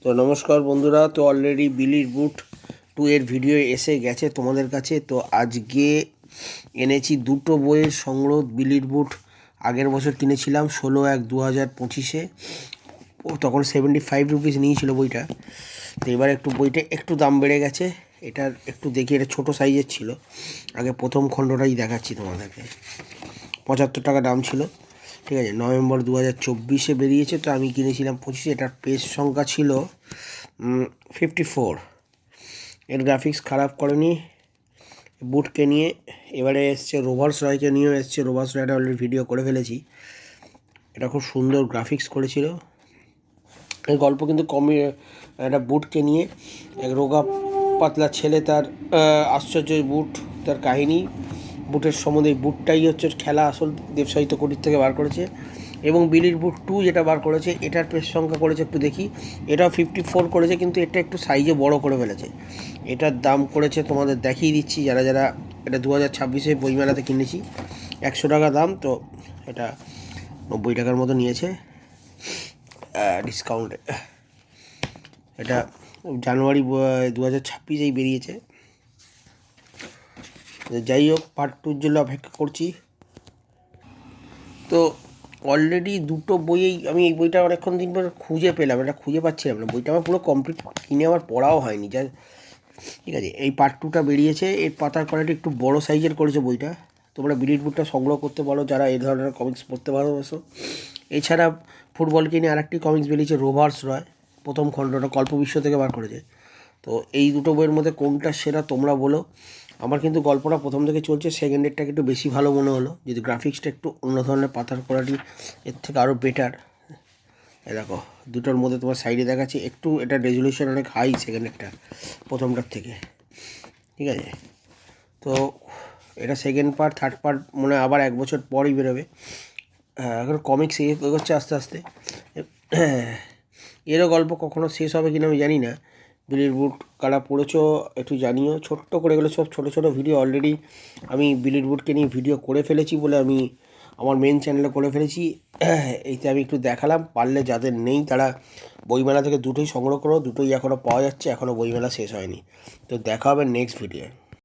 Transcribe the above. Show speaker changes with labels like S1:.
S1: তো নমস্কার বন্ধুরা, তো অলরেডি বিলির বুট 2 এর ভিডিও এসে গেছে তোমাদের কাছে। তো আজকে এনেছি দুটো বইয়ের সংগ্রহ। বিলির বুট আগের বছর কিনেছিলাম 16/1/2025-এ, তখন 75 রুপিস নিয়েছিল বইটা। তো এবার একটু বইটা একটু দাম বেড়ে গেছে। এটার একটু দেখি, এটা ছোটো সাইজের ছিল। আগে প্রথম খণ্ডটাই দেখাচ্ছি তোমাদেরকে। 75 টাকা দাম ছিল, ঠিক আছে। নভেম্বর 2024-এ বেরিয়েছে, তো আমি কিনেছিলাম 25-এ। এটার পেজ সংখ্যা ছিল 54। এর গ্রাফিক্স খারাপ করেনি বুটকে নিয়ে। এবারে এসছে রোভার্স রয়কে নিয়েও এসছে। রোভার্স রয়টা অলরেডি ভিডিও করে ফেলেছি। এটা খুব সুন্দর গ্রাফিক্স করেছিল। এই গল্প কিন্তু কমই। একটা বুটকে নিয়ে, এক রোগা পাতলা ছেলে, তার আশ্চর্য বুট, তার কাহিনী। বুটের সম্বন্ধে বুটটাই হচ্ছে খেলা আসল দেবসাহিত্য কুটির থেকে বার করেছে। এবং বিলির বুট 2 যেটা বার করেছে, এটার পেজ সংখ্যা করেছে একটু দেখি। এটাও 54 করেছে, কিন্তু এটা একটু সাইজে বড় করে ফেলেছে। এটার দাম করেছে, তোমাদের দেখিয়ে দিচ্ছি যারা যারা। এটা 2026-এ বইমেলাতে কিনেছি, 100 টাকা দাম। তো এটা 90 টাকার মতো নিয়েছে ডিসকাউন্টে। এটা জানুয়ারি 2026-এই বেরিয়েছে। যাই হোক, পার্ট 2-র জন্য অপেক্ষা করছি। তো অলরেডি দুটো বইয়েই আমি এই বইটা অনেকক্ষণ দিন পর খুঁজে পেলাম। এটা খুঁজে পাচ্ছিলাম না। বইটা আমার পুরো কমপ্লিট কিনে আমার পড়াও হয়নি, যা ঠিক আছে। এই পার্ট 2টা বেরিয়েছে। এর পাতার কোয়ালিটি একটু বড় সাইজের করেছে বইটা। তোমরা বিলির বুটটা সংগ্রহ করতে পারো যারা এই ধরনের কমিক্স পড়তে ভালোবাসো। এছাড়া ফুটবলকে নিয়ে আরেকটি কমিক্স বেরিয়েছে, রোভার্স রয়। প্রথম খণ্ডটা কল্পবিশ্ব থেকে বার করেছে। তো এই দুটো বইয়ের মধ্যে কোনটা সেরা তোমরা বলো। আমার কিন্তু গল্পটা প্রথম থেকে চলছে, সেকেন্ডেরটাকে একটু বেশি ভালো মনে হলো। যদি গ্রাফিক্সটা একটু অন্য ধরনের, পাতার কোয়ালিটি এর থেকে আরও বেটার। এ দেখো, দুটোর মধ্যে তোমার সাইডে দেখাচ্ছি, একটু এটা রেজলিউশন অনেক হাই সেকেন্ডেরটা প্রথমটার থেকে, ঠিক আছে। তো এটা সেকেন্ড পার্ট, থার্ড পার্ট মনে হয় আবার 1 বছর পরই বেরোবে। এখন কমিক্স এগোচ্ছে আস্তে আস্তে। এরও গল্প কখনো শেষ হবে কিনা আমি জানি না। বিলির বুট কারা পড়েছো একটু জানিও। ছোট্ট করে গেলে সব ছোটো ছোটো ভিডিও অলরেডি আমি বিলির বুটকে নিয়ে ভিডিও করে ফেলেছি বলে আমি আমার মেন চ্যানেলে করে ফেলেছি। এইতে আমি একটু দেখালাম। পারলে যাদের নেই তারা বইমেলা থেকে দুটোই সংগ্রহ করো। দুটোই এখনও পাওয়া যাচ্ছে, এখনও বইমেলা শেষ হয়নি। তো দেখা হবে নেক্সট ভিডিও।